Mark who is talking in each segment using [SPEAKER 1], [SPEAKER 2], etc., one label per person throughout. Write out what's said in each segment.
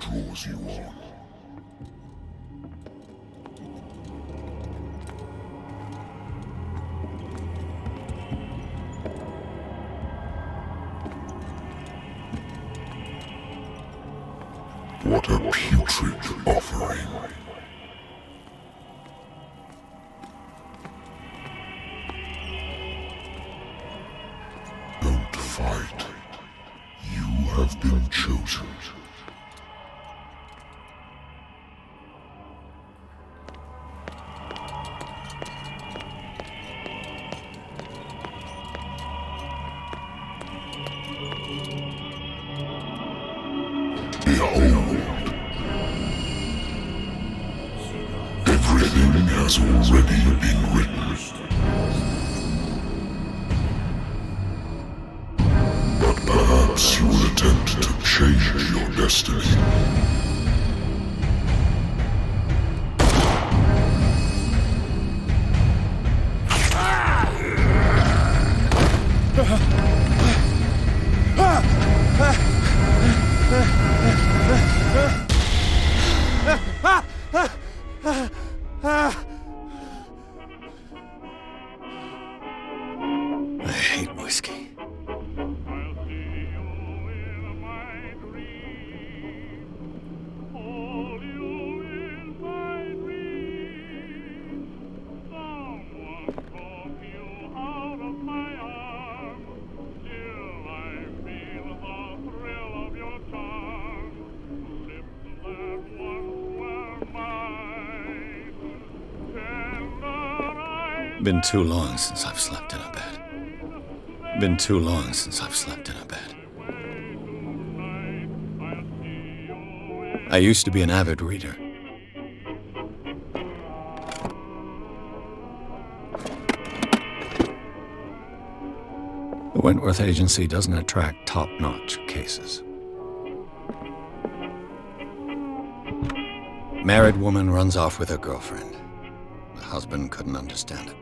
[SPEAKER 1] draws you on. What a putrid offering. Don't fight. You have been chosen. Behold. Everything has already been written. But perhaps you will attempt to change your destiny.
[SPEAKER 2] I hate whiskey. Been too long since I've slept in a bed. Been too long since I've slept in a bed. I used to be an avid reader. The Wentworth Agency doesn't attract top-notch cases. Married woman runs off with her girlfriend. The husband couldn't understand it.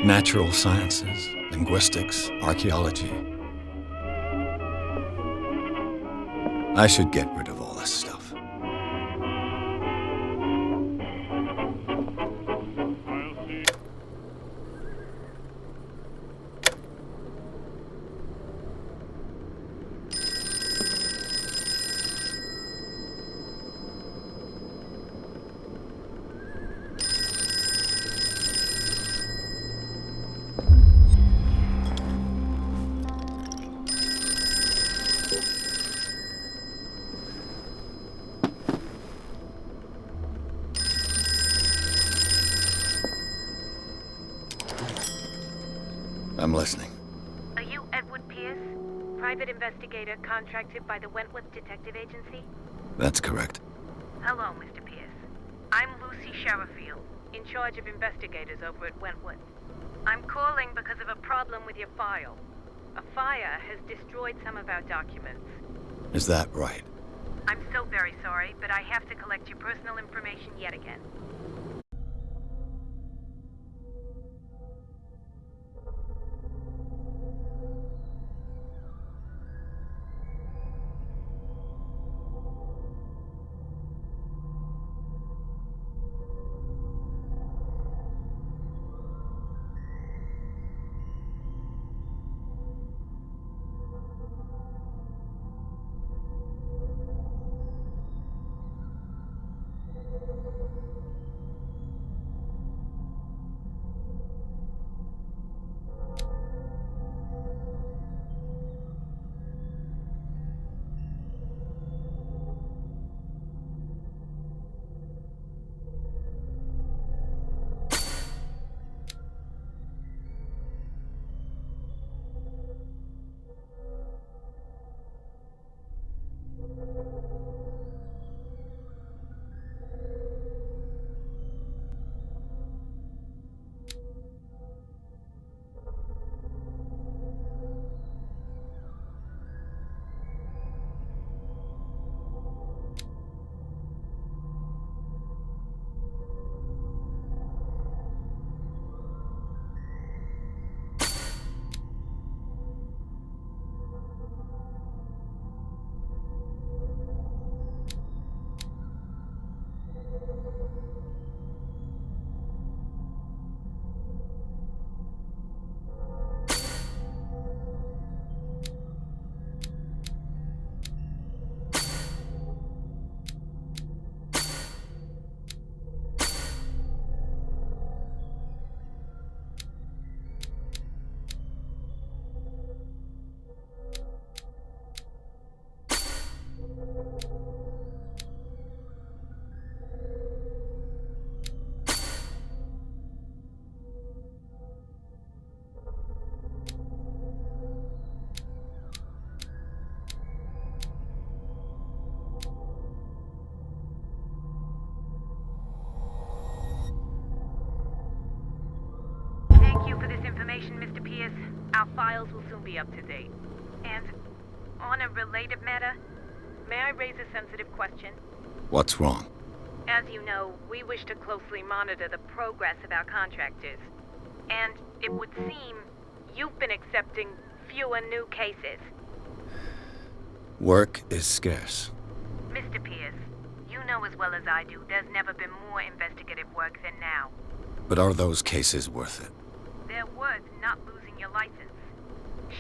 [SPEAKER 2] Natural sciences, linguistics, archaeology. I should get rid of all this stuff. I'm listening.
[SPEAKER 3] Are you Edward Pierce, private investigator contracted by the Wentworth Detective Agency?
[SPEAKER 2] That's correct.
[SPEAKER 3] Hello, Mr. Pierce. I'm Lucy Sherifield, in charge of investigators over at Wentworth. I'm calling because of a problem with your file. A fire has destroyed some of our documents.
[SPEAKER 2] Is that right?
[SPEAKER 3] I'm so very sorry, but I have to collect your personal information yet again. will soon be up to date. And on a related matter, may I raise a sensitive question?
[SPEAKER 2] What's wrong?
[SPEAKER 3] As you know, we wish to closely monitor the progress of our contractors. And it would seem you've been accepting fewer new cases.
[SPEAKER 2] Work is scarce.
[SPEAKER 3] Mr. Pierce, you know as well as I do, there's never been more investigative work than now.
[SPEAKER 2] But are those cases worth it?
[SPEAKER 3] They're worth not losing your license.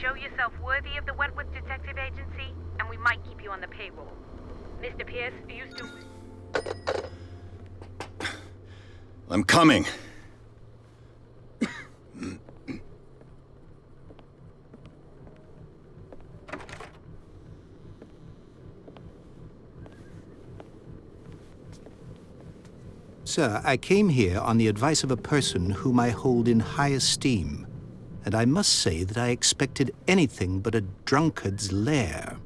[SPEAKER 3] Show yourself worthy of the Wentworth Detective Agency, and we might keep you on the payroll. Mr. Pierce, are you still...
[SPEAKER 2] I'm coming.
[SPEAKER 4] Sir, I came here on the advice of a person whom I hold in high esteem, and I must say that I expected anything but a drunkard's lair.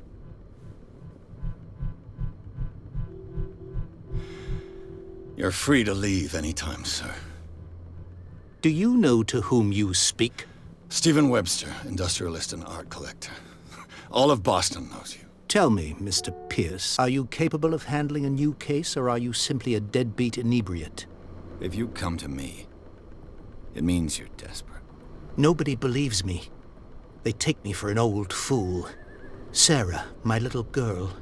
[SPEAKER 2] You're free to leave anytime, sir.
[SPEAKER 4] Do you know to whom you speak?
[SPEAKER 2] Stephen Webster, industrialist and art collector. All of Boston knows you.
[SPEAKER 4] Tell me, Mr. Pierce, are you capable of handling a new case, or are you simply a deadbeat inebriate?
[SPEAKER 2] If you come to me, it means you're desperate.
[SPEAKER 4] Nobody believes me. They take me for an old fool. Sarah, my little girl,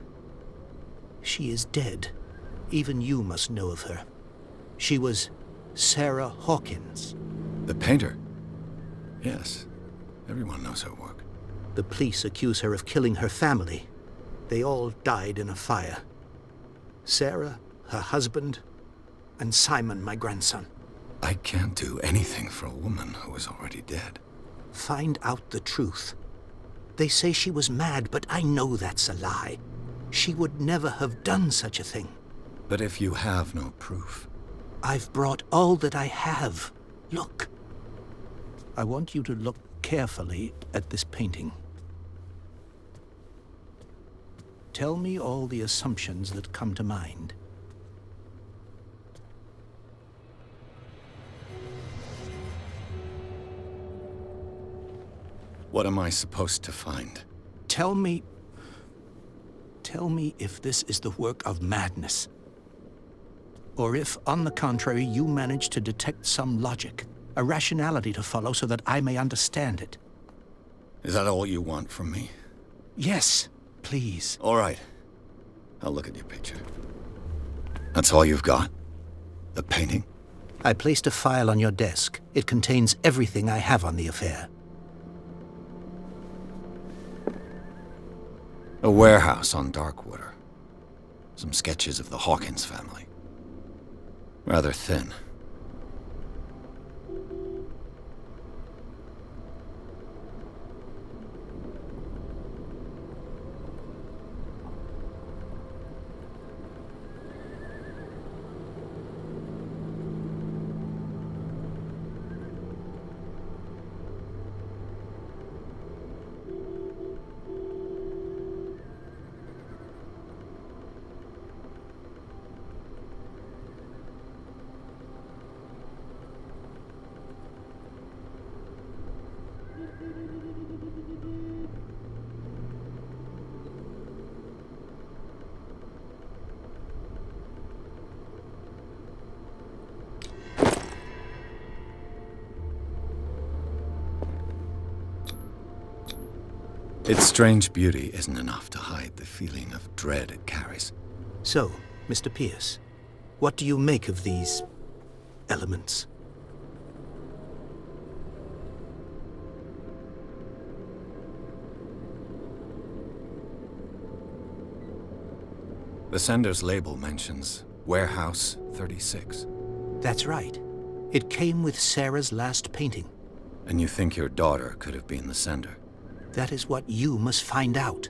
[SPEAKER 4] she is dead. Even you must know of her. She was Sarah Hawkins.
[SPEAKER 2] The painter? Yes. Everyone knows her work.
[SPEAKER 4] The police accuse her of killing her family. They all died in a fire. Sarah, her husband, and Simon, my grandson.
[SPEAKER 2] I can't do anything for a woman who is already dead.
[SPEAKER 4] Find out the truth. They say she was mad, but I know that's a lie. She would never have done such a thing.
[SPEAKER 2] But if you have no proof...
[SPEAKER 4] I've brought all that I have. Look. I want you to look carefully at this painting. Tell me all the assumptions that come to mind.
[SPEAKER 2] What am I supposed to find?
[SPEAKER 4] Tell me if this is the work of madness. Or if, on the contrary, you manage to detect some logic, a rationality to follow so that I may understand it.
[SPEAKER 2] Is that all you want from me?
[SPEAKER 4] Yes, please.
[SPEAKER 2] All right. I'll look at your picture. That's all you've got? The painting?
[SPEAKER 4] I placed a file on your desk. It contains everything I have on the affair.
[SPEAKER 2] A warehouse on Darkwater. Some sketches of the Hawkins family. Rather thin. Its strange beauty isn't enough to hide the feeling of dread it carries.
[SPEAKER 4] So, Mr. Pierce, what do you make of these elements?
[SPEAKER 2] The sender's label mentions Warehouse 36.
[SPEAKER 4] That's right. It came with Sarah's last painting.
[SPEAKER 2] And you think your daughter could have been the sender?
[SPEAKER 4] That is what you must find out.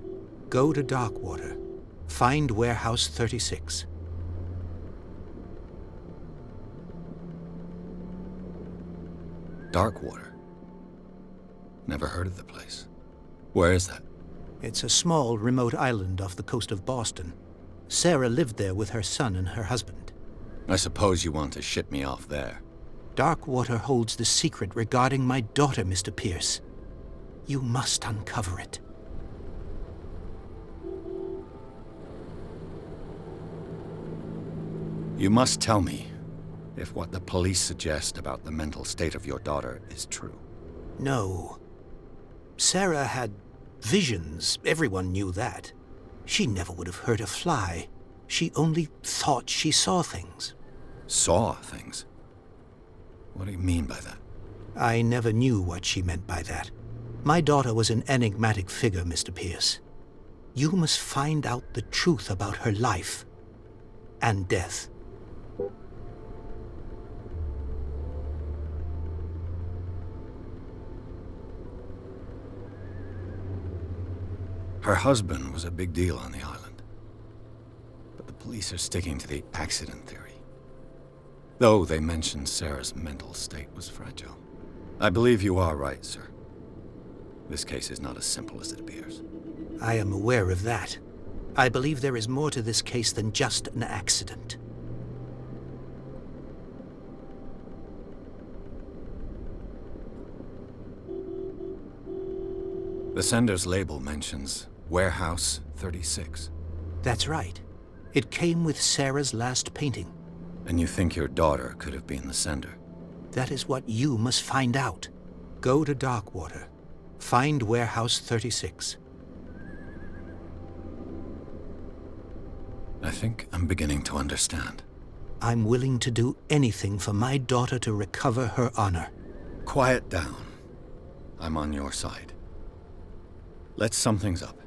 [SPEAKER 4] Go to Darkwater. Find Warehouse 36.
[SPEAKER 2] Darkwater? Never heard of the place. Where is that?
[SPEAKER 4] It's a small, remote island off the coast of Boston. Sarah lived there with her son and her husband.
[SPEAKER 2] I suppose you want to ship me off there.
[SPEAKER 4] Darkwater holds the secret regarding my daughter, Mr. Pierce. You must uncover it.
[SPEAKER 2] You must tell me if what the police suggest about the mental state of your daughter is true.
[SPEAKER 4] No. Sarah had visions. Everyone knew that. She never would have hurt a fly. She only thought she saw things.
[SPEAKER 2] Saw things? What do you mean by that?
[SPEAKER 4] I never knew what she meant by that. My daughter was an enigmatic figure, Mr. Pierce. You must find out the truth about her life and death.
[SPEAKER 2] Her husband was a big deal on the island. But the police are sticking to the accident theory. Though they mentioned Sarah's mental state was fragile. I believe you are right, sir. This case is not as simple as it appears.
[SPEAKER 4] I am aware of that. I believe there is more to this case than just an accident.
[SPEAKER 2] The sender's label mentions Warehouse 36.
[SPEAKER 4] That's right. It came with Sarah's last painting.
[SPEAKER 2] And you think your daughter could have been the sender?
[SPEAKER 4] That is what you must find out. Go to Darkwater. Find Warehouse 36.
[SPEAKER 2] I think I'm beginning to understand.
[SPEAKER 4] I'm willing to do anything for my daughter to recover her honor.
[SPEAKER 2] Quiet down. I'm on your side. Let's sum things up.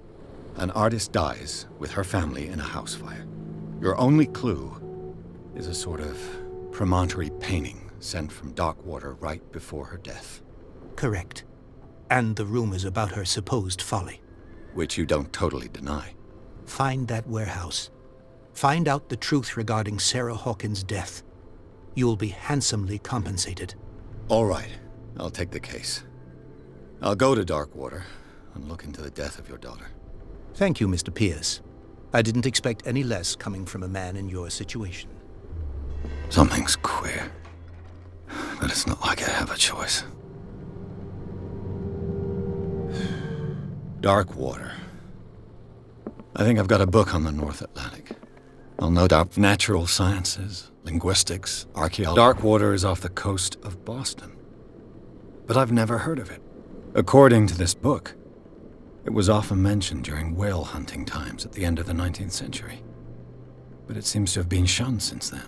[SPEAKER 2] An artist dies with her family in a house fire. Your only clue is a sort of promontory painting sent from Darkwater right before her death.
[SPEAKER 4] Correct. And the rumors about her supposed folly.
[SPEAKER 2] Which you don't totally deny.
[SPEAKER 4] Find that warehouse. Find out the truth regarding Sarah Hawkins' death. You'll be handsomely compensated.
[SPEAKER 2] All right. I'll take the case. I'll go to Darkwater and look into the death of your daughter.
[SPEAKER 4] Thank you, Mr. Pierce. I didn't expect any less coming from a man in your situation.
[SPEAKER 2] Something's queer. But it's not like I have a choice. Darkwater. I think I've got a book on the North Atlantic. I'll note out natural sciences, linguistics, archaeology. Darkwater is off the coast of Boston. But I've never heard of it. According to this book, it was often mentioned during whale hunting times at the end of the 19th century. But it seems to have been shunned since then.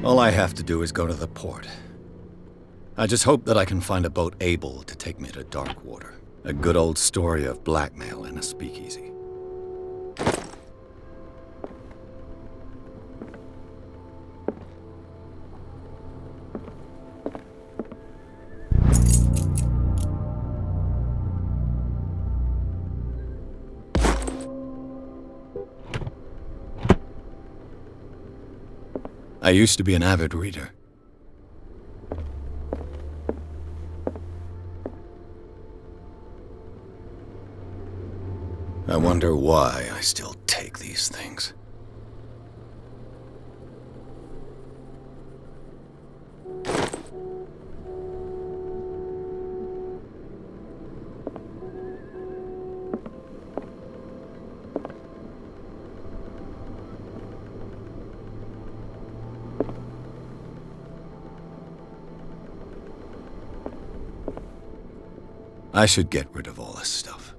[SPEAKER 2] All I have to do is go to the port. I just hope that I can find a boat able to take me to Darkwater. A good old story of blackmail in a speakeasy. I used to be an avid reader. I wonder why I still take these things. I should get rid of all this stuff.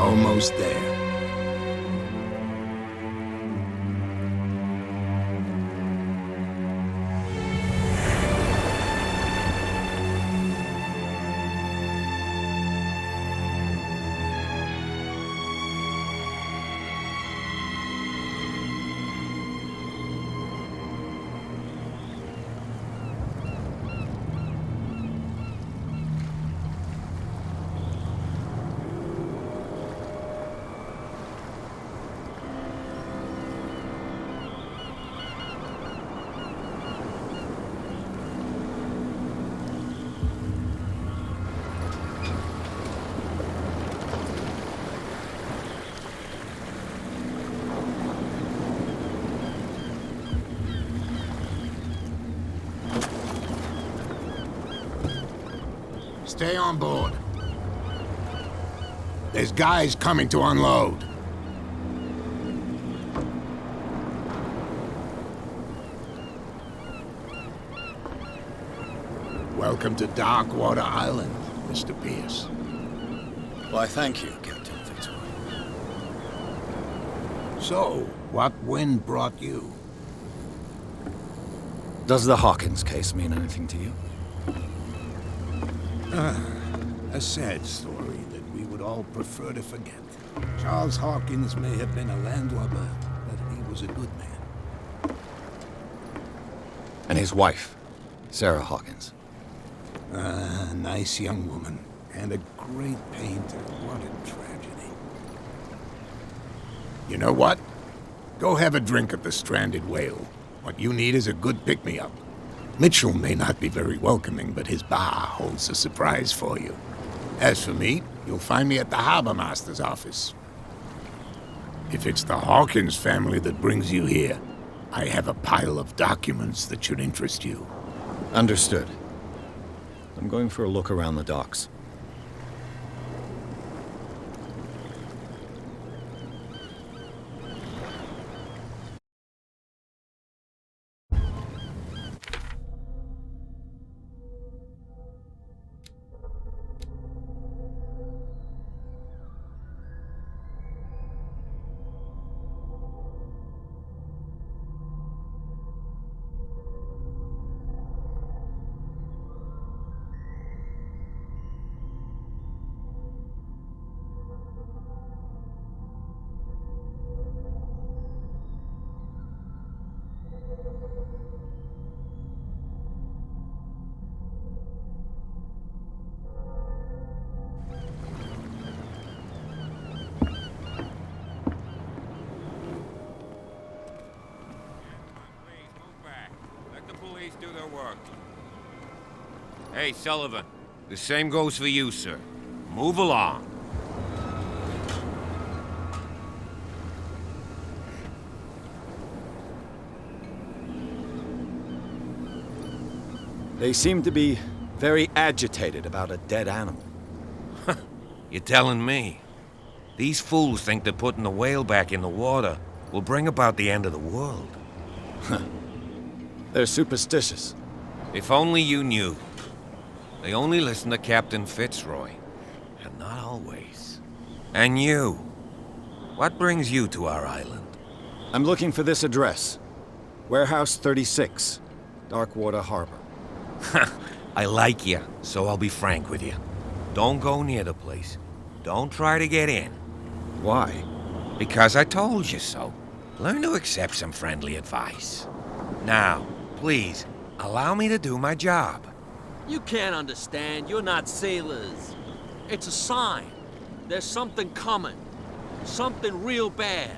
[SPEAKER 5] almost there. Stay on board. There's guys coming to unload. Welcome to Darkwater Island, Mr. Pierce.
[SPEAKER 2] Why, thank you, Captain Fitzroy.
[SPEAKER 5] So, what wind brought you?
[SPEAKER 2] Does the Hawkins case mean anything to you?
[SPEAKER 5] A sad story that we would all prefer to forget. Charles Hawkins may have been a landlubber, but he was a good man.
[SPEAKER 2] And his wife, Sarah Hawkins.
[SPEAKER 5] A nice young woman, and a great painter. What a tragedy. You know what? Go have a drink at the Stranded Whale. What you need is a good pick-me-up. Mitchell may not be very welcoming, but his bar holds a surprise for you. As for me, you'll find me at the Harbor Master's office. If it's the Hawkins family that brings you here, I have a pile of documents that should interest you.
[SPEAKER 2] Understood. I'm going for a look around the docks.
[SPEAKER 6] Do their work. Hey, Sullivan. The same goes for you, sir. Move along.
[SPEAKER 2] They seem to be very agitated about a dead animal.
[SPEAKER 6] You're telling me? These fools think that putting the whale back in the water will bring about the end of the world.
[SPEAKER 2] They're superstitious.
[SPEAKER 6] If only you knew. They only listen to Captain Fitzroy. And not always. And you. What brings you to our island?
[SPEAKER 2] I'm looking for this address. Warehouse 36, Darkwater Harbor.
[SPEAKER 6] I like you, so I'll be frank with you. Don't go near the place. Don't try to get in.
[SPEAKER 2] Why?
[SPEAKER 6] Because I told you so. Learn to accept some friendly advice. Now, please, allow me to do my job.
[SPEAKER 7] You can't understand. You're not sailors. It's a sign. There's something coming. Something real bad.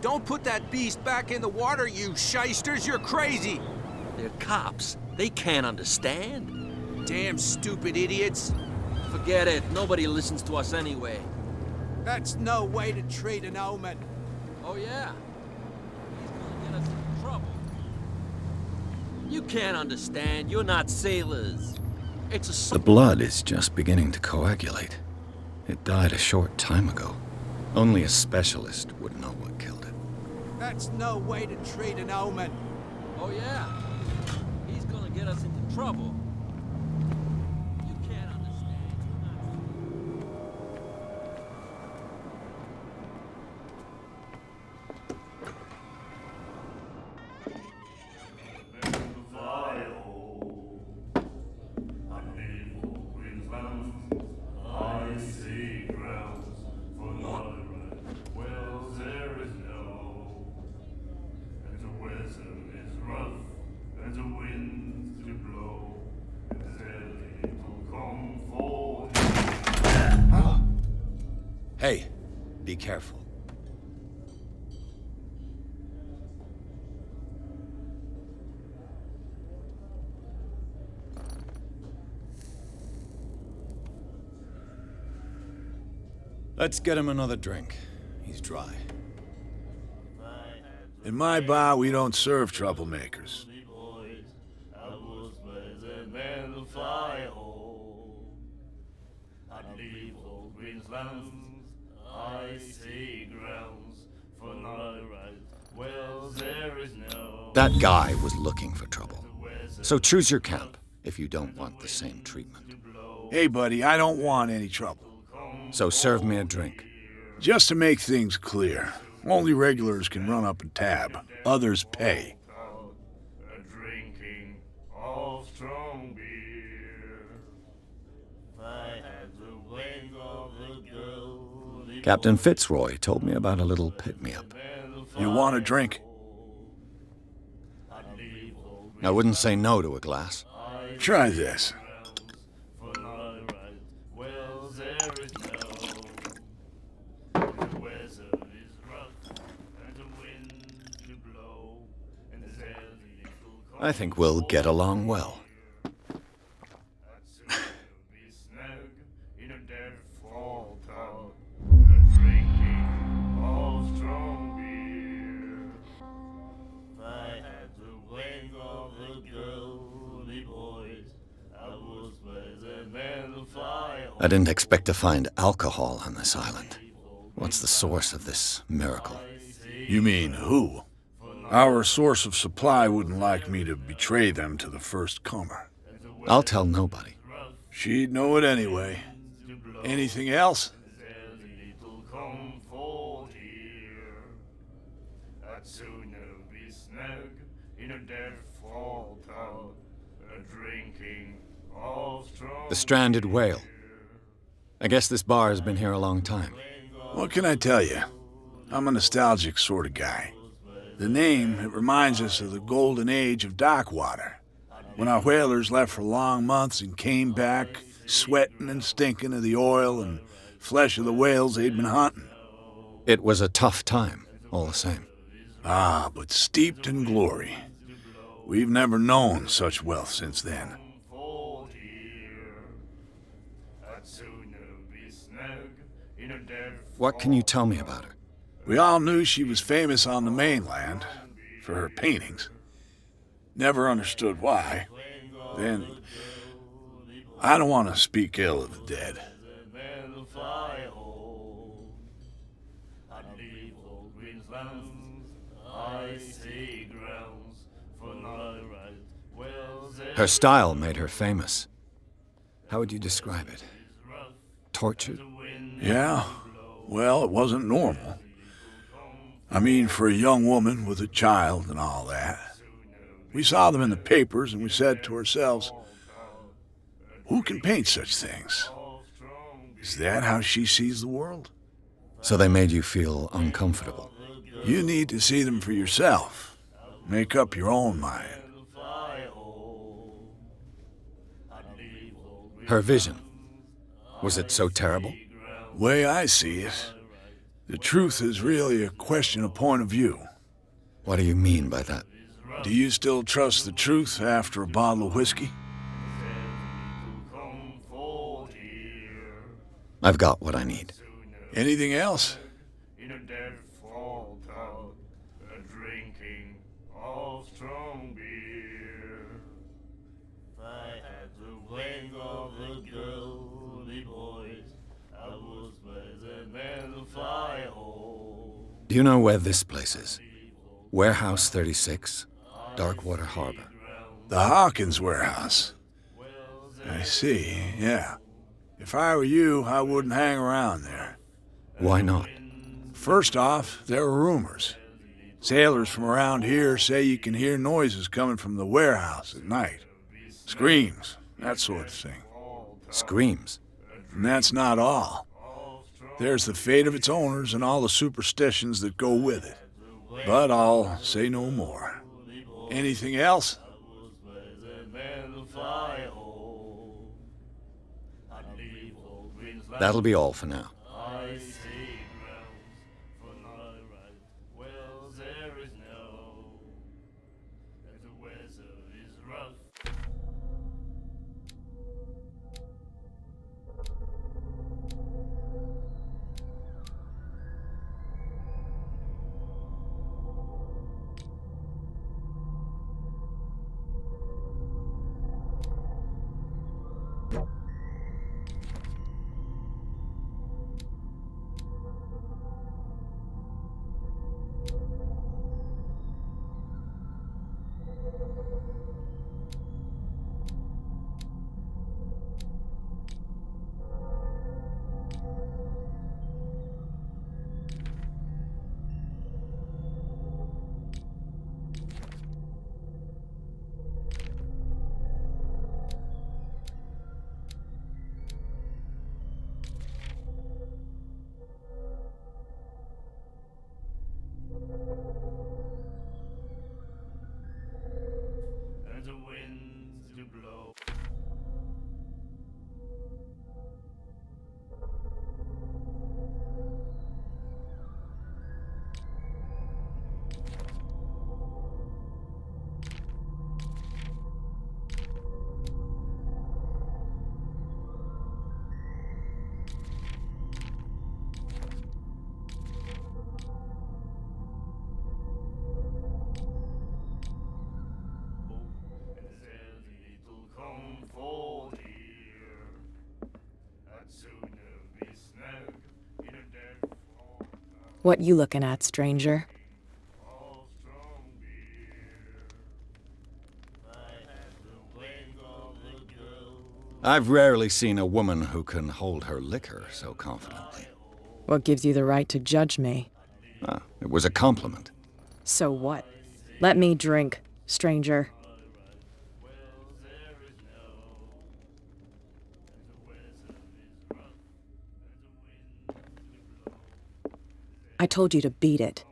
[SPEAKER 8] Don't put that beast back in the water, you shysters! You're crazy!
[SPEAKER 7] They're cops. They can't understand.
[SPEAKER 8] Damn stupid idiots!
[SPEAKER 7] Forget it. Nobody listens to us anyway.
[SPEAKER 8] That's no way to treat an omen.
[SPEAKER 7] Oh, yeah? He's gonna get us in trouble. You can't understand. You're not sailors. It's a
[SPEAKER 2] The
[SPEAKER 7] sign.
[SPEAKER 2] blood is just beginning to coagulate. It died a short time ago. Only a specialist would know what killed it.
[SPEAKER 8] That's no way to treat an omen.
[SPEAKER 7] Oh, yeah? He's gonna get us into trouble. You can't understand. You're not sailors.
[SPEAKER 2] careful. Let's get him another drink. He's dry.
[SPEAKER 9] In my bar, we don't serve troublemakers.
[SPEAKER 2] That guy was looking for trouble. So choose your camp if you don't want the same treatment.
[SPEAKER 9] Hey, buddy, I don't want any trouble.
[SPEAKER 2] So serve me a drink.
[SPEAKER 9] Just to make things clear, only regulars can run up a tab. Others pay.
[SPEAKER 2] Captain Fitzroy told me about a little pick-me-up.
[SPEAKER 9] You want a drink?
[SPEAKER 2] I wouldn't say no to a glass.
[SPEAKER 9] Try this.
[SPEAKER 2] I think we'll get along well. I didn't expect to find alcohol on this island. What's the source of this miracle?
[SPEAKER 9] You mean who? Our source of supply wouldn't like me to betray them to the first comer.
[SPEAKER 2] I'll tell nobody.
[SPEAKER 9] She'd know it anyway. Anything else?
[SPEAKER 2] The stranded whale. I guess this bar has been here a long time.
[SPEAKER 9] What can I tell you? I'm a nostalgic sort of guy. The name, it reminds us of the golden age of dock water, when our whalers left for long months and came back sweating and stinking of the oil and flesh of the whales they'd been hunting.
[SPEAKER 2] It was a tough time, all the same.
[SPEAKER 9] Ah, but steeped in glory. We've never known such wealth since then.
[SPEAKER 2] What can you tell me about her?
[SPEAKER 9] We all knew she was famous on the mainland for her paintings. Never understood why. Then, I don't want to speak ill of the dead.
[SPEAKER 2] Her style made her famous. How would you describe it? Tortured?
[SPEAKER 9] Yeah, well, it wasn't normal. I mean, for a young woman with a child and all that. We saw them in the papers and we said to ourselves, who can paint such things? Is that how she sees the world?
[SPEAKER 2] So they made you feel uncomfortable.
[SPEAKER 9] You need to see them for yourself. Make up your own mind.
[SPEAKER 2] Her vision. Was it so terrible?
[SPEAKER 9] Way I see it, the truth is really a question of point of view.
[SPEAKER 2] What do you mean by that?
[SPEAKER 9] Do you still trust the truth after a bottle of whiskey?
[SPEAKER 2] I've got what I need.
[SPEAKER 9] Anything else?
[SPEAKER 2] Do you know where this place is? Warehouse 36, Darkwater Harbor.
[SPEAKER 9] The Hawkins warehouse. I see, yeah. If I were you, I wouldn't hang around there.
[SPEAKER 2] Why not?
[SPEAKER 9] First off, there are rumors. Sailors from around here say you can hear noises coming from the warehouse at night. Screams, that sort of thing.
[SPEAKER 2] Screams?
[SPEAKER 9] And that's not all. There's the fate of its owners and all the superstitions that go with it. But I'll say no more. Anything else?
[SPEAKER 2] That'll be all for now.
[SPEAKER 10] What you looking at, stranger?
[SPEAKER 2] I've rarely seen a woman who can hold her liquor so confidently.
[SPEAKER 10] What gives you the right to judge me?
[SPEAKER 2] Ah, it was a compliment.
[SPEAKER 10] So what? Let me drink, stranger. I told you to beat it.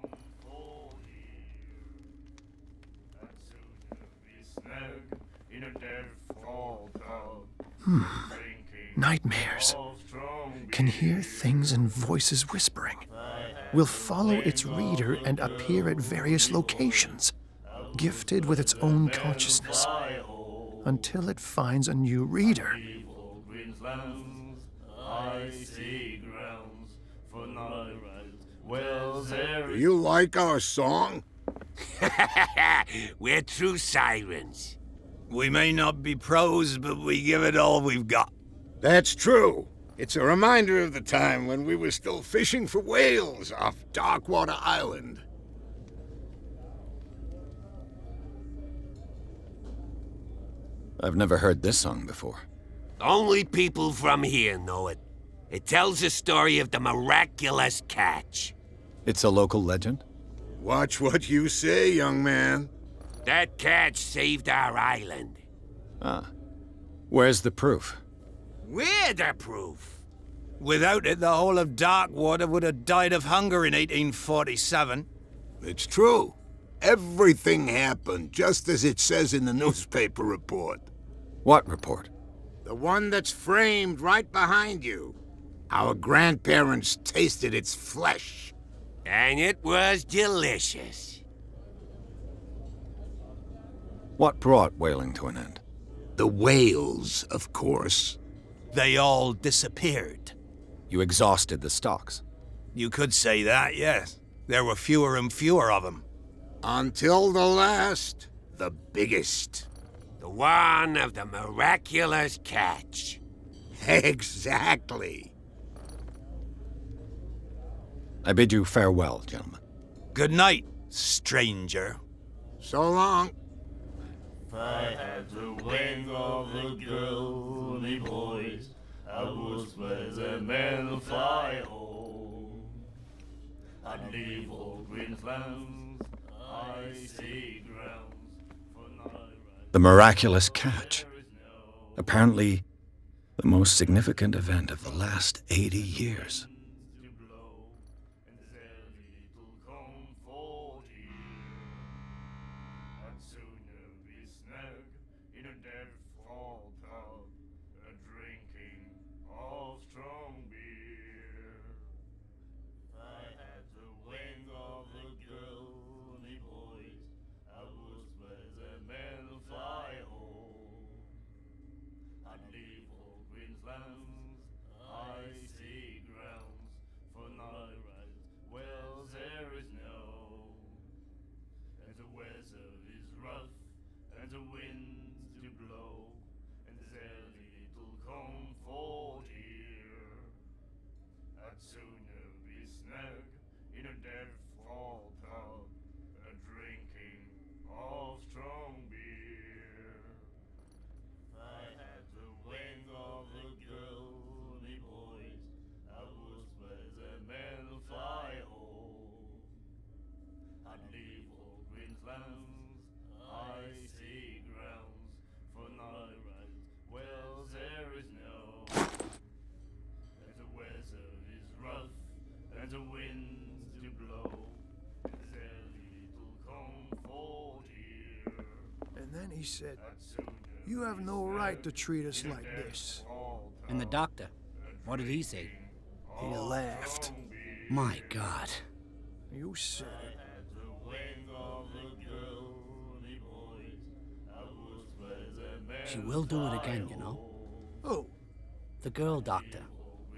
[SPEAKER 11] Nightmares. Can hear things and voices whispering. Will follow its reader and appear at various locations, gifted with its own consciousness, until it finds a new reader.
[SPEAKER 5] Do you like our song?
[SPEAKER 12] We're true sirens.
[SPEAKER 6] We may not be pros, but we give it all we've got.
[SPEAKER 5] That's true. It's a reminder of the time when we were still fishing for whales off Darkwater Island.
[SPEAKER 2] I've never heard this song before.
[SPEAKER 12] Only people from here know it. It tells the story of the miraculous catch.
[SPEAKER 2] It's a local legend?
[SPEAKER 5] Watch what you say, young man.
[SPEAKER 12] That catch saved our island.
[SPEAKER 2] Ah. Where's the proof?
[SPEAKER 12] We're the proof.
[SPEAKER 6] Without it, the whole of Darkwater would have died of hunger in 1847.
[SPEAKER 5] It's true. Everything happened just as it says in the newspaper report.
[SPEAKER 2] What report?
[SPEAKER 5] The one that's framed right behind you. Our grandparents tasted its flesh.
[SPEAKER 12] And it was delicious.
[SPEAKER 2] What brought whaling to an end?
[SPEAKER 5] The whales, of course.
[SPEAKER 6] They all disappeared.
[SPEAKER 2] You exhausted the stocks.
[SPEAKER 6] You could say that, yes. There were fewer and fewer of them.
[SPEAKER 5] Until the last, the biggest.
[SPEAKER 12] The one of the miraculous catch.
[SPEAKER 5] Exactly.
[SPEAKER 2] I bid you farewell, gentlemen.
[SPEAKER 6] Good night, stranger.
[SPEAKER 5] So long.
[SPEAKER 13] If I had the wings of the girly boys, I would spread them and fly home. I'd leave old Queensland's icy grounds for night.
[SPEAKER 2] The miraculous catch. Apparently, the most significant event of the last 80 years.
[SPEAKER 13] And the winds do blow, and there's a little comfort here. I'd sooner be snug in a deadfall pub, a drinking of strong beer. If I had the wings of a girl, me boys, I would as a man fly home. I'd leave all green lands, icy grounds, for night rides, wells there is no. And the weather is rough, and the winds do blow. There's little comfort here.
[SPEAKER 11] And then he said, "You have no right to treat us like this."
[SPEAKER 14] And the doctor, what did he say?
[SPEAKER 11] He laughed.
[SPEAKER 14] My God.
[SPEAKER 11] You said it.
[SPEAKER 14] She will do it again, you know.
[SPEAKER 11] Oh.
[SPEAKER 14] The girl doctor.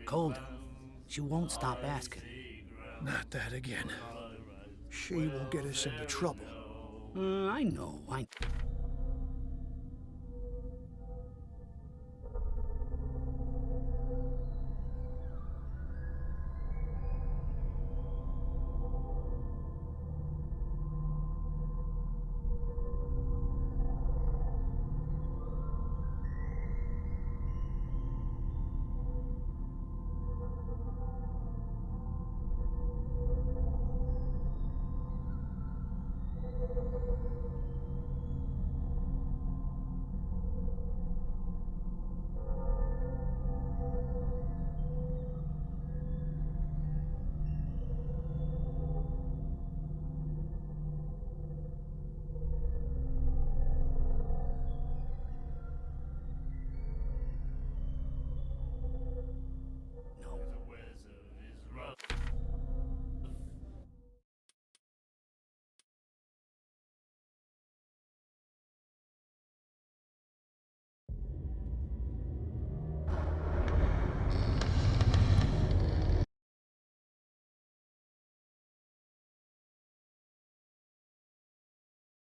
[SPEAKER 14] Colden. She won't stop asking.
[SPEAKER 11] Not that again. She will get us into trouble.
[SPEAKER 14] I know.